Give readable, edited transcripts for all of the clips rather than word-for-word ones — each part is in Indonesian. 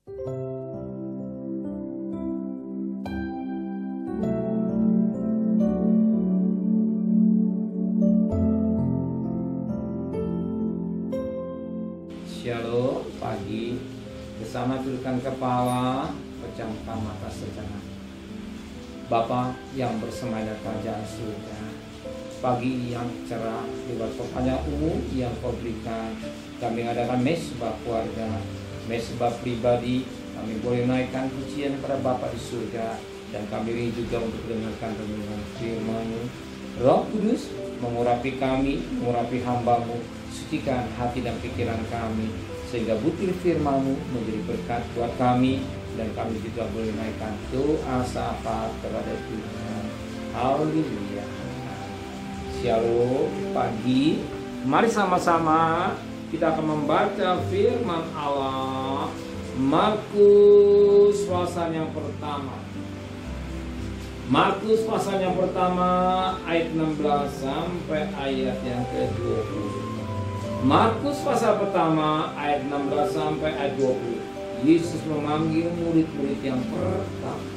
Shalom, pagi bersama tundukkan kepala, pejamkan mata sejenak. Bapa yang bersama di kerajaan surga, pagi yang cerah lewat pepanjang umum yang kau berikan, kami mengadakan mesbah keluarga, mesbah pribadi, kami boleh naikkan pujian kepada Bapa di surga, dan kami ingin juga untuk mendengarkan renungan firman-Mu. Roh Kudus mengurapi kami, mengurapi hamba-Mu, sucikan hati dan pikiran kami, sehingga butir firman-Mu menjadi berkat buat kami, dan kami juga boleh naikkan doa syafaat kepada Tuhan. Haleluya. Shalom, pagi. Mari sama-sama kita akan membaca firman Allah. Markus pasal yang pertama. Markus pasal yang pertama ayat 16 sampai ayat yang ke-20. Markus pasal pertama ayat 16 sampai ayat 20. Yesus memanggil murid-murid yang pertama.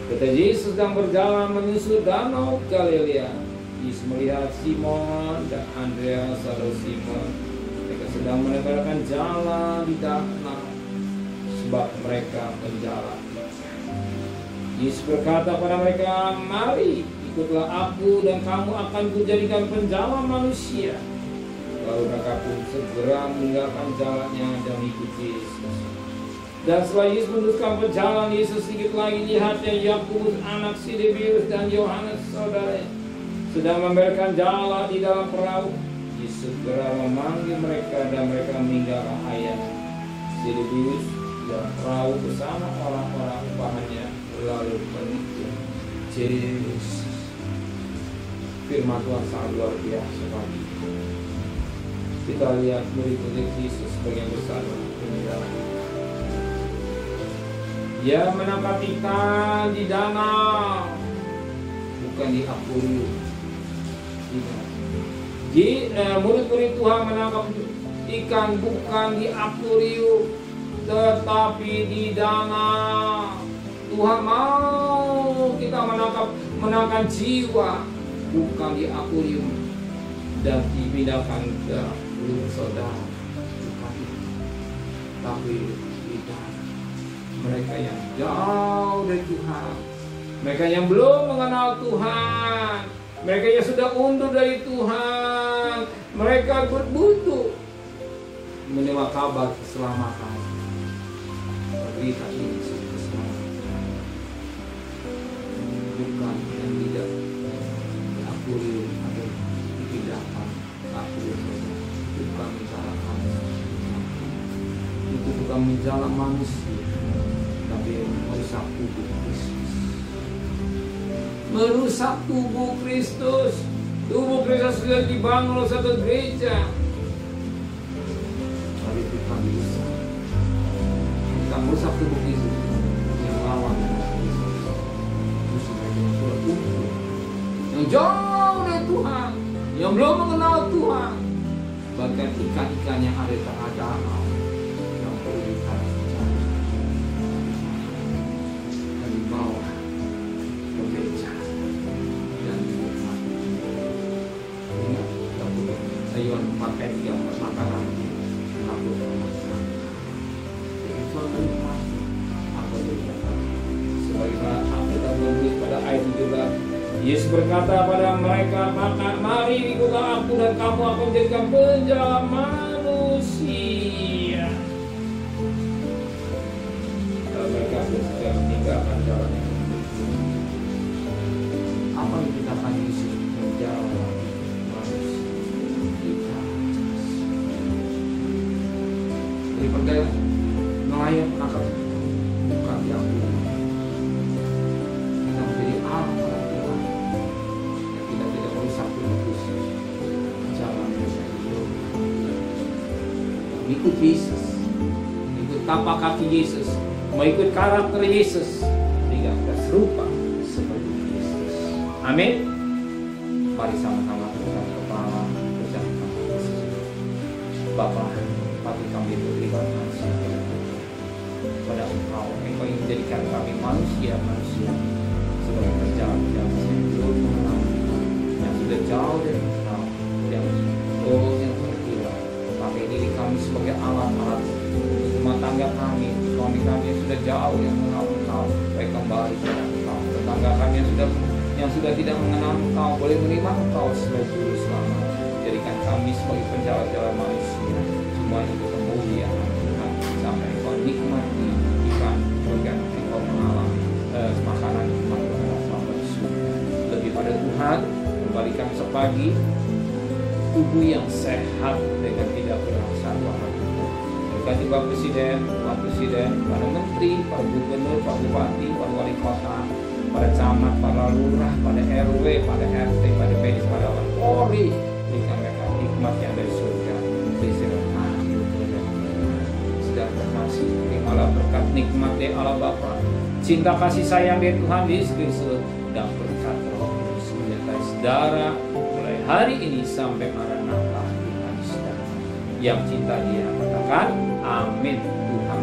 Ketika Yesus sedang berjalan menyusur danau Galilea, Yesus melihat Simon dan Andreas saudara Simon. Mereka sedang melebarkan jala di danau, sebab mereka menjala. Yesus berkata pada mereka, "Mari, ikutlah aku dan kamu akan kujadikan penjala manusia." Lalu mereka pun segera meninggalkan jalannya dan ikut Yesus. Dan setelah Yesus meneruskan perjalanan, Yesus sedikit lagi lihatnya Yakobus anak Zebedeus dan Yohanes saudaranya sedang memberikan jala di dalam perahu. Yesus segera memanggil mereka dan mereka meninggalkan ayah Zebedeus dan perahu bersama orang-orang bahannya lalu menuju Yesus. Firman Tuhan sangat luar biasa pagi. Kita lihat murid-murid Yesus sebagian besar peninggalan. Dia menangkap ikan di danau, bukan di akuarium. Murid-murid Tuhan menangkap ikan bukan di akuarium, tetapi di danau. Tuhan mau kita menangkap jiwa, bukan di akuarium dan dipindahkan ke mulut saudara, bukan itu, tapi di danau. Mereka yang jauh dari Tuhan, mereka yang belum mengenal Tuhan, mereka yang sudah undur dari Tuhan, mereka berbutuh menerima kabar keselamatan. Berita ini bukan yang tidak akuarium atau dipindahkan akuarium, bukan menjala itu bukan menjala manusia, tapi merusak tubuh Kristus. Merusak tubuh Kristus. Tubuh Kristus sudah dibangun oleh satu gereja, tapi bukan bisa. Kita merusak tubuh Kristus yang lawan yang jauh dari Tuhan, yang belum mengenal Tuhan, bahkan ikan-ikan yang ada di tengah danau yang perlu dicari dan dibawa ke gereja dan dinikmati. Ingat, kita butuh Yohanes 4:3 makanan aku bermasalah. Jadi suatu nikmat aku berikan. Sebagaimana kita menulis pada ayat 17. Yesus berkata pada mereka, "Mari ikutlah aku dan kamu akan menjadikan penjala manusia." Dan mereka sudah meninggalkan jalan yang benar. Apa yang kita akan Yesus menjala manusia? Kita daripada nelayan menangkap bukan yang buruk. Kita menjadi alam ikut Yesus, ikut tapak kaki Yesus, mengikut karakter Yesus, sehingga kita serupa seperti Yesus. Amin. Mari sama-sama tundukkan kepala, pejamkan mata. Bapa, patut kami berterima kasih. bagi menjadikan kami manusia sebagai penjaga-penjaga yang belum mengenal Engkau, yang sudah jauh dari Engkau, yang terhilang. Pakai diri kami sebagai alat-alat rumah tangga kami, suami kami yang sudah jauh yang mengenal Engkau, supaya kembali kepada Engkau. Tetangga kami yang sudah tidak mengenal Engkau, boleh menerima Engkau sebagai juru selamat. Jadikan kami sebagai penjaga-penjaga manusia, semuanya untuk kemuliaan Tuhan, sampai Engkau nikmati ikan, bahkan Engkau mengalami makanan iman bersama di surga. Lebih pada Tuhan, kembali kami sepagi tubuh yang sehat dengan tidak berasa Tuhan. Berkati Bapak Presiden, Pak Presiden, para Menteri, para Gubernur, Pak Bupati, para Wali Kota, para camat, para lurah, pada RW, pada RT, pada PDS, pada Polri, berikan mereka hikmat yang dari surga. Beristirahat, sedang terkasih, terimalah berkat nikmat dari Allah Bapa, cinta kasih sayang dari Tuhan Yesus Kristus, dan berkat Roh Kudus menyertai saudara mulai hari ini sampai Maranatha di hari sekarang. Yang cinta Dia katakan, amin. Tuhan